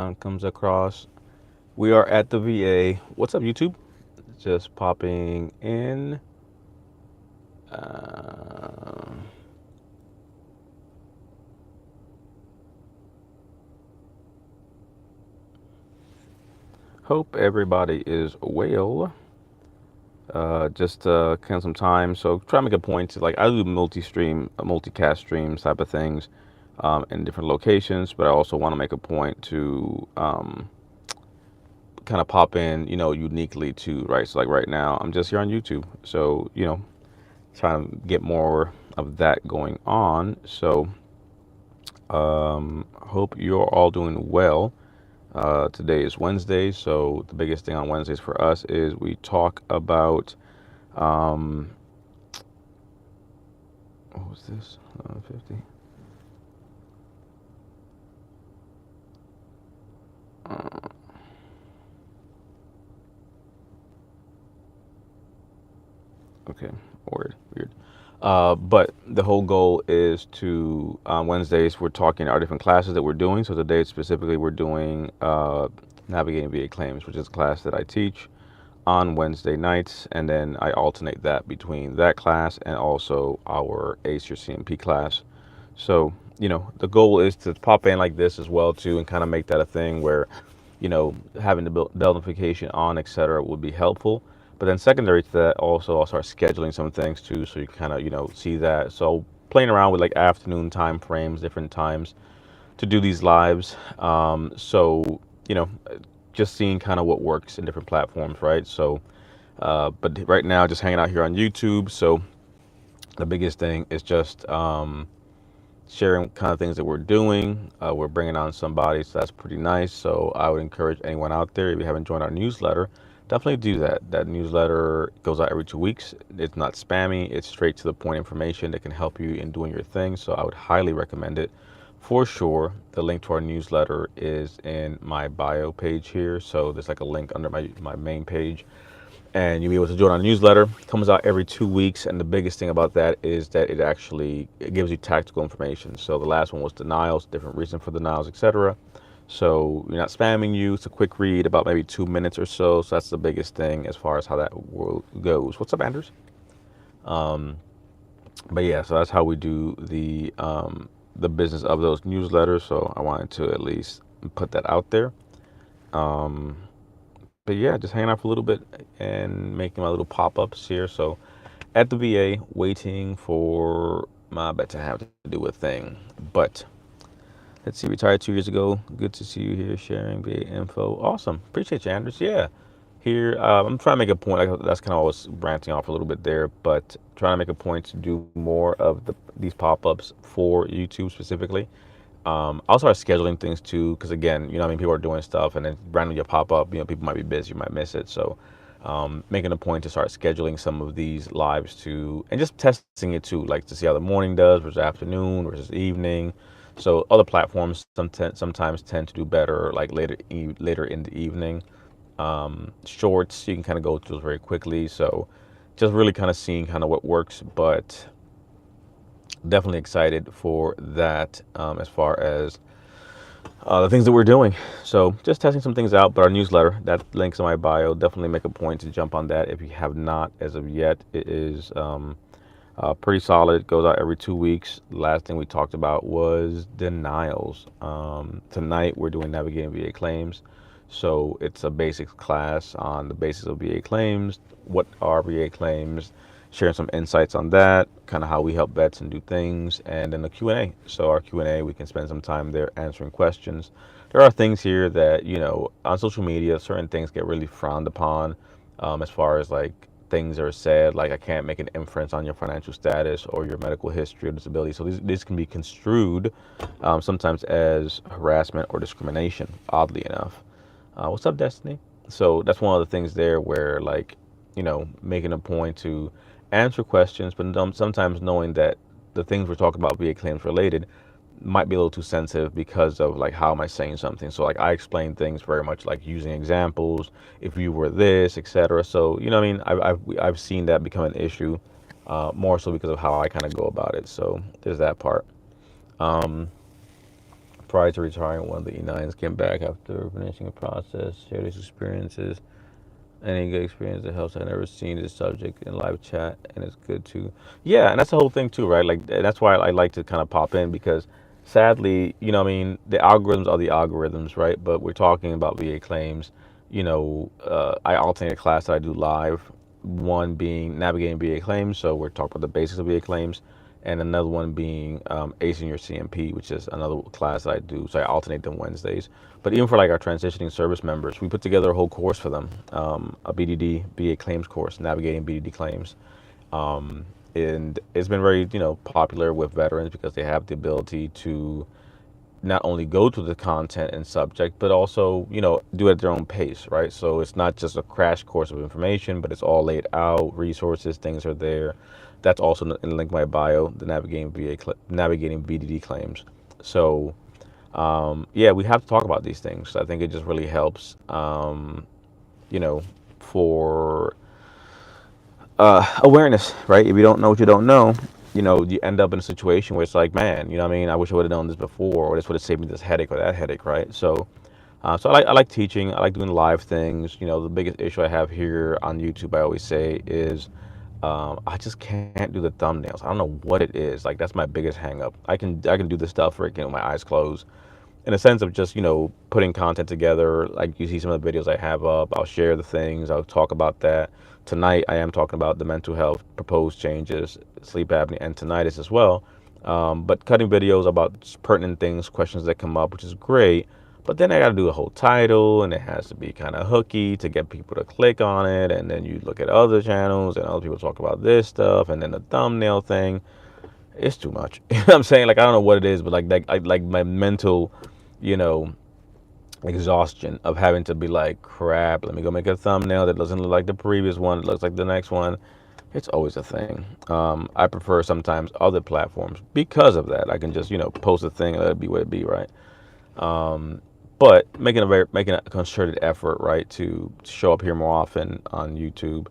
comes across. We are at the VA. What's up, YouTube? Just popping in. Uh, Hope everybody is well. Just kind of some time. So try to make a point to like I do multi-stream, multicast streams type of things in different locations, but I also want to make a point to kind of pop in, uniquely to right. So like right now, I'm just here on YouTube. So trying to get more of that going on. So hope you're all doing well. Today is Wednesday, so the biggest thing on Wednesdays for us is we talk about um, what was this? 50. Uh, okay, weird. But the whole goal is to on Wednesdays we're talking our different classes that we're doing. So today specifically we're doing navigating VA claims, which is a class that I teach on Wednesday nights, and then I alternate that between that class and also our ACE or CMP class. So, the goal is to pop in like this as well too, and kind of make that a thing where, having the bell notification on, etc., would be helpful. But then secondary to that, also I'll start scheduling some things too, so you kind of see that. So playing around with like afternoon time frames, different times to do these lives. So just seeing kind of what works in different platforms, right? So, but right now, just hanging out here on YouTube. So the biggest thing is just sharing kind of things that we're doing. We're bringing on somebody, so that's pretty nice. So I would encourage anyone out there, if you haven't joined our newsletter, definitely do that. That newsletter goes out every 2 weeks. It's not spammy. It's straight to the point information that can help you in doing your thing. So I would highly recommend it for sure. The link to our newsletter is in my bio page here. So there's like a link under my main page, and you'll be able to join our newsletter. It comes out every 2 weeks, and the biggest thing about that is that it gives you tactical information. So the last one was denials, different reason for denials, etc. So you're not spamming you. It's a quick read, about maybe 2 minutes or so. So that's the biggest thing as far as how that goes. What's up, Anders? Um, but yeah, so that's how we do the business of those newsletters. So I wanted to at least put that out there. Um, but yeah, just hanging out for a little bit and making my little pop-ups here. So at the VA, waiting for my bet to have to do a thing. But let's see, retired 2 years ago. Good to see you here sharing VA info. Awesome. Appreciate you, Anders. Yeah. Here, I'm trying to make a point. That's kind of always ranting off a little bit there, but trying to make a point to do more of these pop-ups for YouTube specifically. I'll start scheduling things too, because again, people are doing stuff, and then randomly you pop up. People might be busy, you might miss it. So, making a point to start scheduling some of these lives too, and just testing it too, like to see how the morning does versus afternoon versus evening. So other platforms sometimes tend to do better, like later in the evening. Shorts you can kind of go through very quickly. So, just really kind of seeing kind of what works, but definitely excited for that as far as the things that we're doing. So just testing some things out, but our newsletter, that link's in my bio. Definitely make a point to jump on that if you have not as of yet. It is pretty solid. It goes out every 2 weeks. The last thing we talked about was denials. Tonight we're doing navigating VA claims. So it's a basics class on the basis of VA claims. What are VA claims? Sharing some insights on that, kind of how we help vets and do things, and then the Q&A. So our Q&A, we can spend some time there answering questions. There are things here that, on social media, certain things get really frowned upon, as far as like things are said, like I can't make an inference on your financial status or your medical history or disability. So these can be construed sometimes as harassment or discrimination, oddly enough. What's up, Destiny? So that's one of the things there where, like, making a point to answer questions, but sometimes knowing that the things we're talking about VA claims related might be a little too sensitive because of like how am I saying something. So like I explain things very much like using examples, if you were this, etc. So what I mean, I've seen that become an issue, more so because of how I kind of go about it. So there's that part. Um, prior to retiring, one of the E9s came back after finishing a process, shared his experiences. Any good experience that helps. I've never seen this subject in live chat, and it's good too. Yeah, and that's the whole thing too, right? Like that's why I like to kind of pop in because, sadly, I mean, the algorithms are the algorithms, right? But we're talking about VA claims. I alternate a class that I do live. One being navigating VA claims, so we're talking about the basics of VA claims, and another one being acing your CMP, which is another class that I do. So I alternate them Wednesdays. But even for like our transitioning service members, we put together a whole course for them, a BDD, VA claims course, navigating BDD claims. And it's been very, popular with veterans because they have the ability to not only go through the content and subject, but also, do it at their own pace, right? So it's not just a crash course of information, but it's all laid out, resources, things are there. That's also in the link in my bio, the navigating BDD claims. So, yeah, we have to talk about these things. I think it just really helps, for awareness, right? If you don't know what you don't know, you end up in a situation where it's like, man, what I mean? I wish I would have known this before, or this would have saved me this headache or that headache, right? So I like teaching. I like doing live things. The biggest issue I have here on YouTube, I always say, is I just can't do the thumbnails. I don't know what it is. Like that's my biggest hang up. I can do this stuff freaking with my eyes closed. In a sense of just, putting content together. Like you see some of the videos I have up, I'll share the things, I'll talk about that. Tonight I am talking about the mental health proposed changes, sleep apnea, and tinnitus as well. But cutting videos about pertinent things, questions that come up, which is great. But then I got to do a whole title, and it has to be kind of hooky to get people to click on it. And then you look at other channels, and other people talk about this stuff, and then the thumbnail thing. It's too much. You know what I'm saying? Like I don't know what it is, but like my mental, you know, exhaustion of having to be like, crap, let me go make a thumbnail that doesn't look like the previous one, it looks like the next one. It's always a thing. I prefer sometimes other platforms because of that. I can just, post a thing and let it be what it be, right? But making a concerted effort, right, to show up here more often on YouTube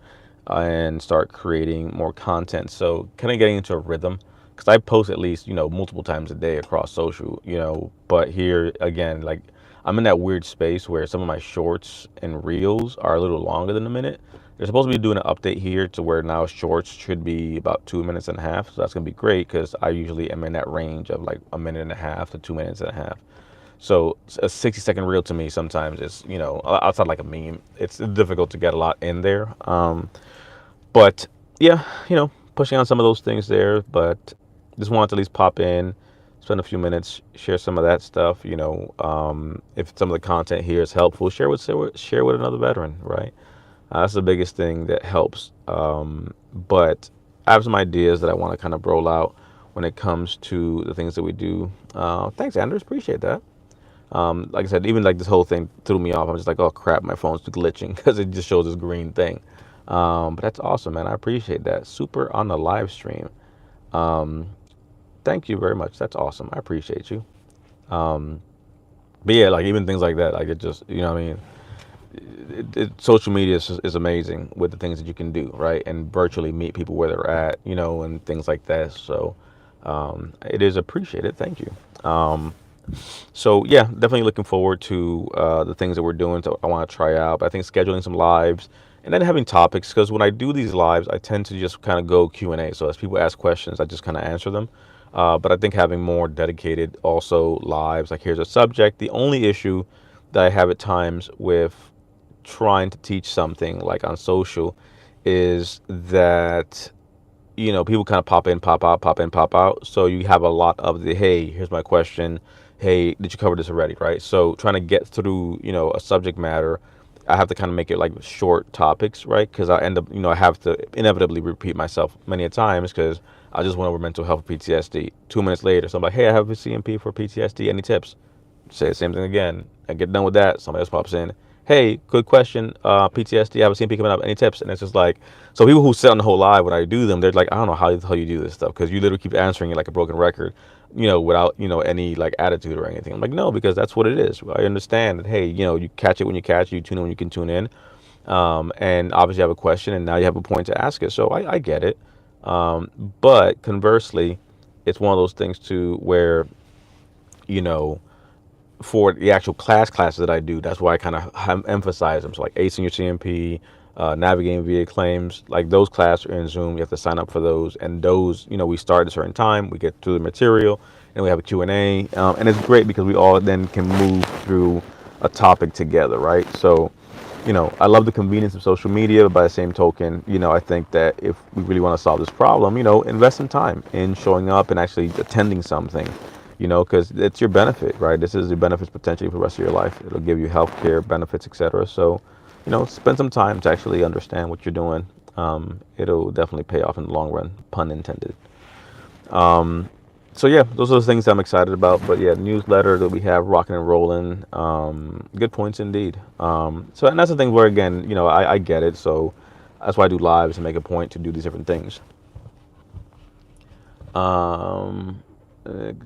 and start creating more content. So kind of getting into a rhythm because I post at least, multiple times a day across social, but here again, like I'm in that weird space where some of my shorts and reels are a little longer than a minute. They're supposed to be doing an update here to where now shorts should be about 2 minutes and a half. So that's going to be great because I usually am in that range of like a minute and a half to 2 minutes and a half. So a 60-second reel to me sometimes is, outside like a meme, it's difficult to get a lot in there. But yeah, pushing on some of those things there, but just wanted to at least pop in, spend a few minutes, share some of that stuff. If some of the content here is helpful, share with another veteran, right? That's the biggest thing that helps. But I have some ideas that I want to kind of roll out when it comes to the things that we do. Thanks, Anders. Appreciate that. Like I said, even like this whole thing threw me off. I'm just like, oh crap, my phone's glitching because it just shows this green thing. But that's awesome, man. I appreciate that. Super on the live stream. Thank you very much. That's awesome. I appreciate you. But yeah, like even things like that, like it just, what I mean, social media is amazing with the things that you can do, right? And virtually meet people where they're at, and things like that. So it is appreciated. Thank you. So yeah, definitely looking forward to the things that we're doing. So I want to try out. But I think scheduling some lives and then having topics, because when I do these lives, I tend to just kind of go Q&A. So as people ask questions, I just kind of answer them. But I think having more dedicated also lives, like here's a subject. The only issue that I have at times with trying to teach something like on social is that people kind of pop in, pop out, pop in, pop out. So you have a lot of the, hey, here's my question. Hey, did you cover this already, right? So trying to get through, a subject matter, I have to kind of make it like short topics, right? Because I end up, I have to inevitably repeat myself many a times because I just went over mental health PTSD. 2 minutes later, so I'm like, hey, I have a CMP for PTSD. Any tips? Say the same thing again. I get done with that. Somebody else pops in. Hey, good question. PTSD, I have a CMP coming up. Any tips? And it's just like, so people who sit on the whole live when I do them, they're like, I don't know how the hell you do this stuff because you literally keep answering it like a broken record, without, any like attitude or anything. I'm like, no, because that's what it is. I understand that, hey, you catch it when you catch it, you tune in when you can tune in. And obviously you have a question and now you have a point to ask it. So I get it. But conversely, it's one of those things too where, for the actual classes that I do, that's why I kind of emphasize them. So like acing your CMP, navigating VA claims, like those classes are in Zoom. You have to sign up for those, and those, we start at a certain time. We get through the material, and we have a Q&A, and it's great because we all then can move through a topic together, right? So, I love the convenience of social media, but by the same token, I think that if we really want to solve this problem, invest some time in showing up and actually attending something, because it's your benefit, right? This is your benefits potentially for the rest of your life. It'll give you health care benefits, etc. So, spend some time to actually understand what you're doing. It'll definitely pay off in the long run, pun intended. So yeah, those are the things I'm excited about. But yeah, newsletter that we have rocking and rolling. Good points indeed. So and that's the thing where again, I get it. So that's why I do lives and make a point to do these different things.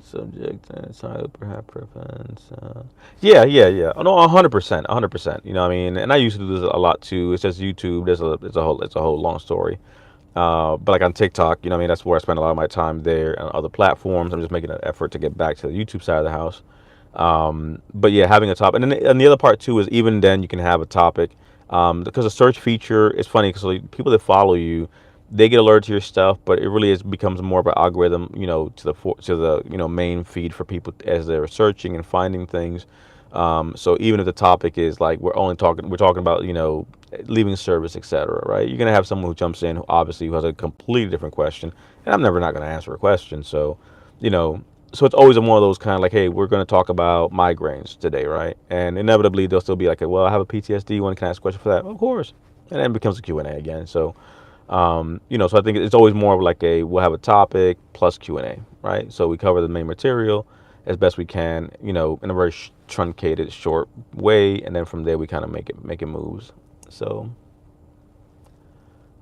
Subject side perhaps preference. Yeah. Oh, no, 100%, 100%. You know what I mean? And I used to do this a lot too. It's just YouTube. It's a whole long story. But like on TikTok, what I mean, that's where I spend a lot of my time there. And other platforms, I'm just making an effort to get back to the YouTube side of the house. But yeah, having a topic, and the other part too is even then you can have a topic, because the search feature is funny because like, people that follow you, they get alerted to your stuff, but it really becomes more of an algorithm, to the main feed for people as they're searching and finding things. So even if the topic is like we're talking about leaving service, etc. Right? You're gonna have someone who jumps in, who has a completely different question, and I'm never not gonna answer a question. So, you know, so it's always one of those kind of like, hey, we're gonna talk about migraines today, right? And inevitably they'll still be like, well, I have a PTSD one. Can I ask a question for that? Of course. And then it becomes a Q&A again. So, so I think it's always more of like we'll have a topic plus Q&A, right? So we cover the main material as best we can, in a very truncated, short way, and then from there we kind of make it moves. So,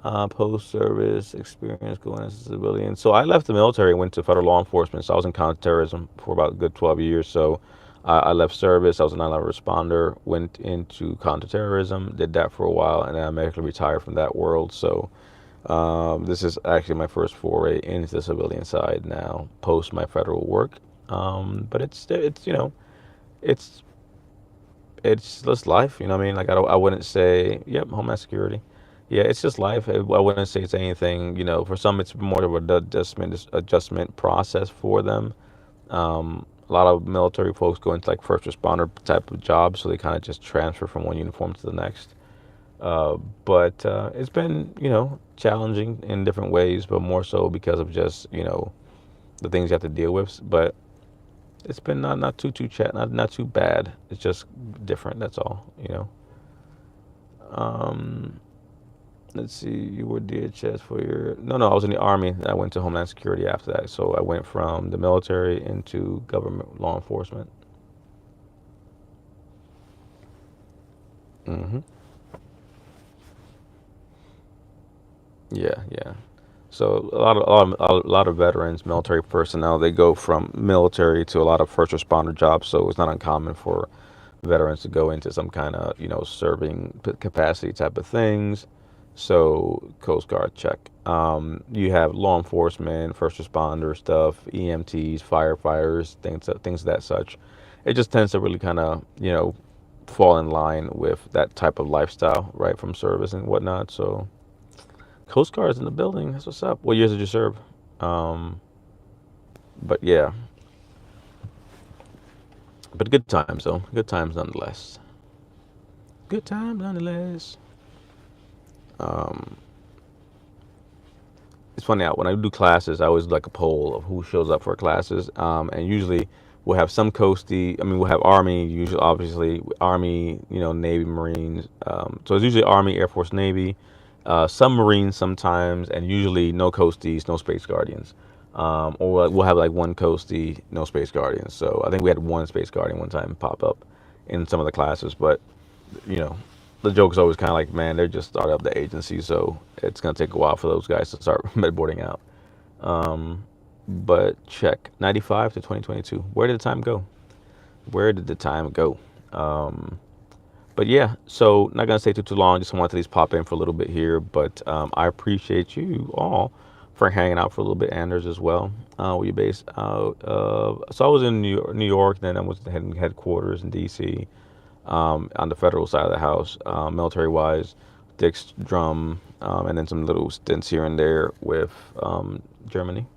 post-service experience going into civilian. So I left the military, went to federal law enforcement. So I was in counterterrorism for about a good 12 years. So I left service. I was a 9/11 responder. Went into counterterrorism. Did that for a while, and then I medically retired from that world. So this is actually my first foray into the civilian side now, post my federal work. But it's it's just life. You know what I mean? Like I wouldn't say, yep, Homeland Security. Yeah, it's just life. I wouldn't say it's anything. For some, it's more of a adjustment process for them. A lot of military folks go into like first responder type of jobs, so they kind of just transfer from one uniform to the next. But it's been, challenging in different ways, but more so because of just, the things you have to deal with. But it's been not not too bad. It's just different. That's all. Um, let's see. You were DHS for your no. I was in the Army. I went to Homeland Security after that. So I went from the military into government law enforcement. hmm Yeah. So a lot of veterans, military personnel, they go from military to a lot of first responder jobs. So it's not uncommon for veterans to go into some kind of serving capacity type of things. So Coast Guard check. You have law enforcement, first responder stuff, EMTs, firefighters, things of that such. It just tends to really kind of fall in line with that type of lifestyle, right, from service and whatnot. So. Coast Guard's in the building. That's what's up. What years did you serve? Um, but yeah, but good times though. Good times nonetheless. Good times nonetheless. Um, it's funny when I do classes, I always do like a poll of who shows up for classes, and usually we'll have some coastie. I mean, we'll have Army. Usually, obviously, Army. Navy, Marines. So it's usually Army, Air Force, Navy. Some Marines sometimes, and usually no coasties, no Space Guardians. Or we'll have like one coastie, no Space Guardians. So I think we had one Space Guardian one time pop up in some of the classes, but you know, the joke is always kind of like, man, they're just starting up the agency, so it's gonna take a while for those guys to start medboarding out. Um, but check 95 to 2022. Where did the time go? Where did the time go? Um, but yeah, so not gonna stay too long. Just wanted to at least pop in for a little bit here. But I appreciate you all for hanging out for a little bit. Anders as well. Where you based out of? So I was in New York. Then I was the headquarters in DC. On the federal side of the house, military wise, Dick's drum, and then some little stints here and there with Germany.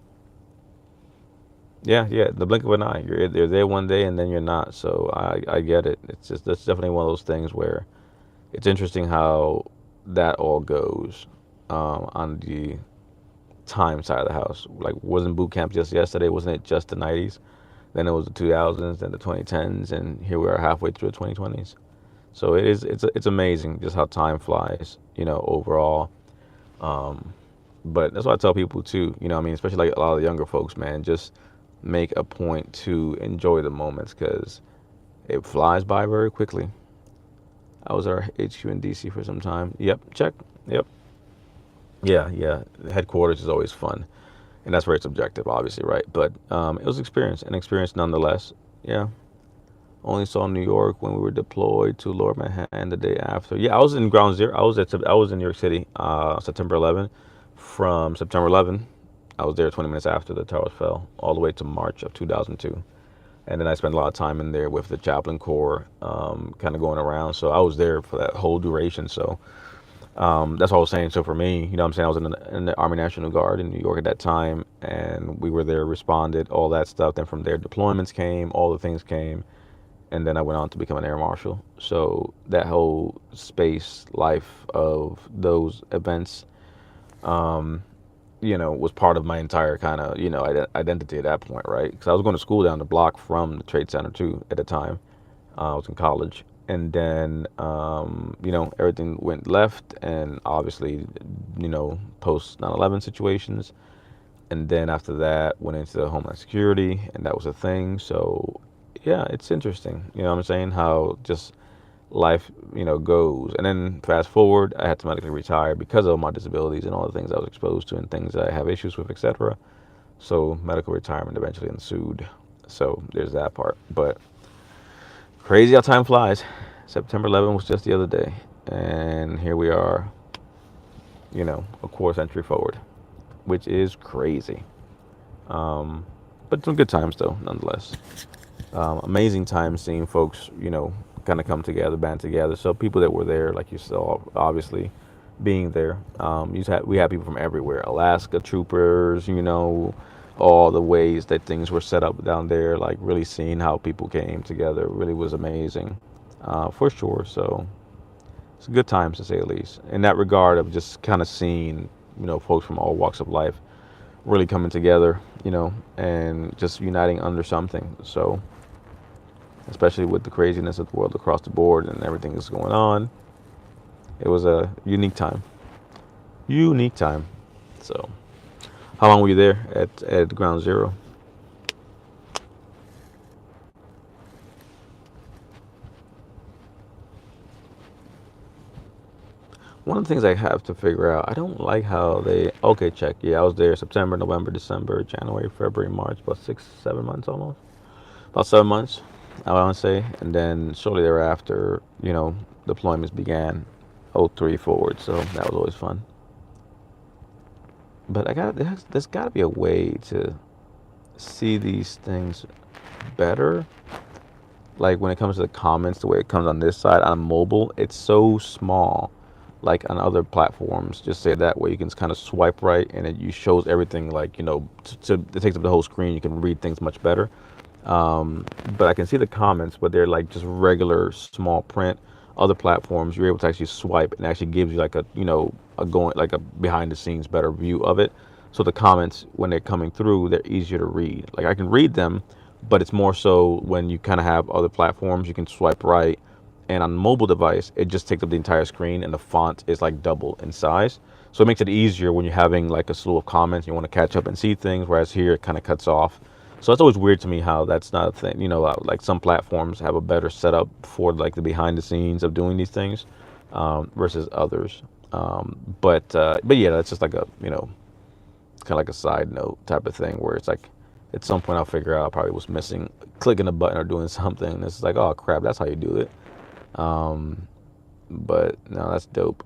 Yeah, yeah, the blink of an eye. You're there one day and then you're not. So I get it. It's just that's definitely one of those things where it's interesting how that all goes on the time side of the house. Like, wasn't boot camp just yesterday? Wasn't it just the 90s? Then it was the 2000s, then the 2010s, and here we are halfway through the 2020s. So it's amazing just how time flies, overall. Um, but that's what I tell people too, I mean, especially like a lot of the younger folks, man, just make a point to enjoy the moments because it flies by very quickly. I was at our HQ in DC for some time. Yep, check. Yep. Yeah, yeah. Headquarters is always fun, and that's very subjective, obviously, right? But it was an experience nonetheless. Yeah. Only saw New York when we were deployed to Lower Manhattan the day after. Yeah, I was in Ground Zero. I was in New York City, September 11. From September 11, I was there 20 minutes after the towers fell, all the way to March of 2002. And then I spent a lot of time in there with the chaplain corps, kind of going around. So I was there for that whole duration. So that's what I was saying. So for me, what I'm saying, I was in the Army National Guard in New York at that time, and we were there, responded, all that stuff. Then from there, deployments came, all the things came, and then I went on to become an air marshal. So that whole space life of those events, was part of my entire kind of, identity at that point, right? Because I was going to school down the block from the Trade Center too at the time. I was in college. And then, everything went left and obviously, post 9/11 situations. And then after that, went into the Homeland Security and that was a thing. So, yeah, it's interesting. You know what I'm saying? How just life, goes. And then fast forward, I had to medically retire because of my disabilities and all the things I was exposed to and things that I have issues with, etc. So medical retirement eventually ensued. So there's that part. But crazy how time flies. September 11th was just the other day, and here we are, a quarter century forward, which is crazy. But some good times though, nonetheless. Amazing time seeing folks, kind of come together, band together. So people that were there, like you saw, obviously being there. We had people from everywhere, Alaska troopers, all the ways that things were set up down there, like really seeing how people came together really was amazing, for sure. So it's a good times to say the least. In that regard of just kind of seeing, folks from all walks of life really coming together, and just uniting under something. So especially with the craziness of the world across the board and everything that's going on, it was a unique time. Unique time. So, how long were you there at Ground Zero? One of the things I have to figure out, I don't like how they. Okay, check. Yeah, I was there September, November, December, January, February, March, about 6, 7 months almost. About 7 months, I want to say. And then shortly thereafter, deployments began. '03 forward, so that was always fun. But there's got to be a way to see these things better. Like when it comes to the comments, the way it comes on this side on mobile, it's so small. Like on other platforms, just say that way you can kind of swipe right and it you shows everything like it takes up the whole screen. You can read things much better. But I can see the comments, but they're like just regular small print. Other platforms, you're able to actually swipe and actually gives you like a going like a behind the scenes better view of it. So the comments when they're coming through, they're easier to read. Like I can read them, but it's more so when you kind of have other platforms, you can swipe right, and on the mobile device, it just takes up the entire screen, and the font is like double in size. So it makes it easier when you're having like a slew of comments, you want to catch up and see things, whereas here it kind of cuts off. So it's always weird to me how that's not a thing. Like some platforms have a better setup for like the behind the scenes of doing these things, versus others. But yeah, that's just like a kind of like a side note type of thing where it's like at some point I'll figure out probably what's missing, clicking a button or doing something. And it's like, oh crap, that's how you do it. Um, but no, that's dope.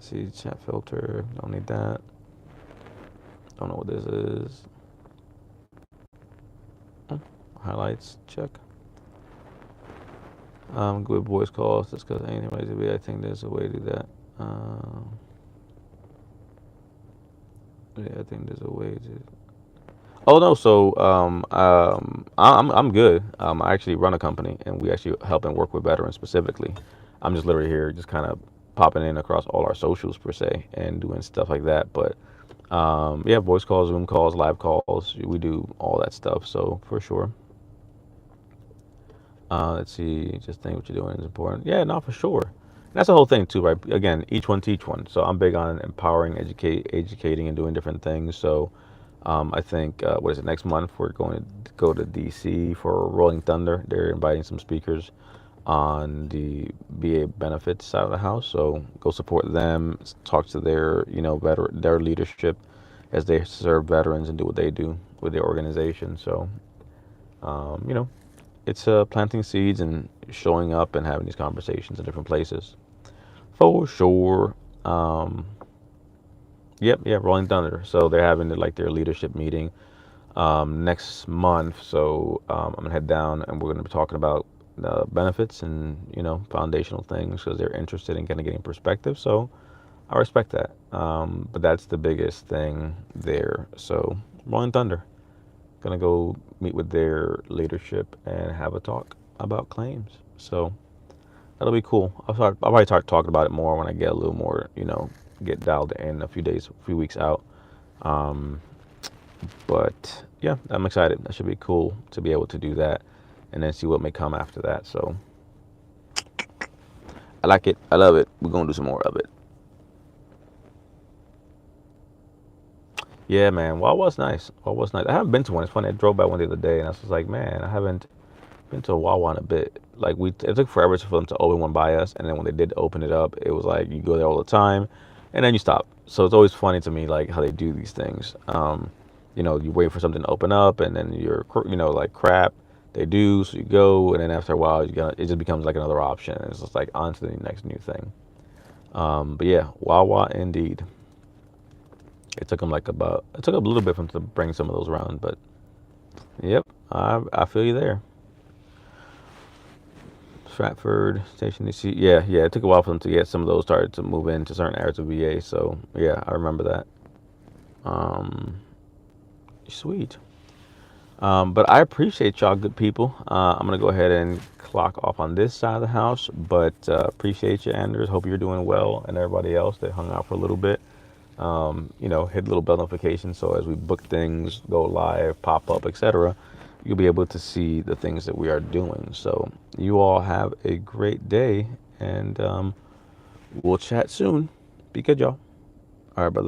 See, chat filter, don't need that. Don't know what this is. Oh, highlights, check. Good voice calls. Discuss anything related to me. I think there's a way to do that. Yeah, I think there's a way to. Oh no, so I'm good. I actually run a company, and we actually help and work with veterans specifically. I'm just literally here, just kind of popping in across all our socials per se, and doing stuff like that. But yeah, voice calls, Zoom calls, live calls, we do all that stuff. So for sure. Let's see, just think what you're doing is important. Yeah, no, for sure. And that's the whole thing too, right? Again, each one teach one. So I'm big on empowering, educating, and doing different things. So I think what is it? Next month we're going to go to DC for Rolling Thunder. They're inviting some speakers on the VA benefits side of the house. So go support them, talk to their their leadership as they serve veterans and do what they do with their organization. So you know, it's planting seeds and showing up and having these conversations in different places for sure. Um, yep, yeah, Rolling Thunder. So they're having like their leadership meeting next month. So I'm gonna head down and we're gonna be talking about benefits and foundational things because they're interested in kind of getting perspective. So I respect that. But that's the biggest thing there. So Rolling Thunder. Gonna go meet with their leadership and have a talk about claims. So that'll be cool. I'll probably start talking about it more when I get a little more, get dialed in a few days, a few weeks out. Um, but yeah, I'm excited. That should be cool to be able to do that and then see what may come after that. So I like it. I love it. We're gonna do some more of it. Yeah, man. Wawa's nice. Wawa's nice. I haven't been to one. It's funny. I drove by one the other day and I was just like, man, I haven't been to a Wawa in a bit. Like it took forever for them to open one by us, and then when they did open it up, it was like you go there all the time, and then you stop. So it's always funny to me like how they do these things. You wait for something to open up, and then you're like crap. They do, so you go, and then after a while, it just becomes like another option. And it's just like on to the next new thing. But yeah, Wawa indeed. It took a little bit for them to bring some of those around, but yep, I feel you there. Stratford Station DC. Yeah, yeah. It took a while for them to get some of those started to move into certain areas of VA. So yeah, I remember that. Um, Sweet. But I appreciate y'all, good people. I'm gonna go ahead and clock off on this side of the house. But appreciate you, Anders. Hope you're doing well, and everybody else that hung out for a little bit. Hit little bell notifications so as we book things, go live, pop up, etc., you'll be able to see the things that we are doing. So you all have a great day, and we'll chat soon. Be good, y'all. All right, brother.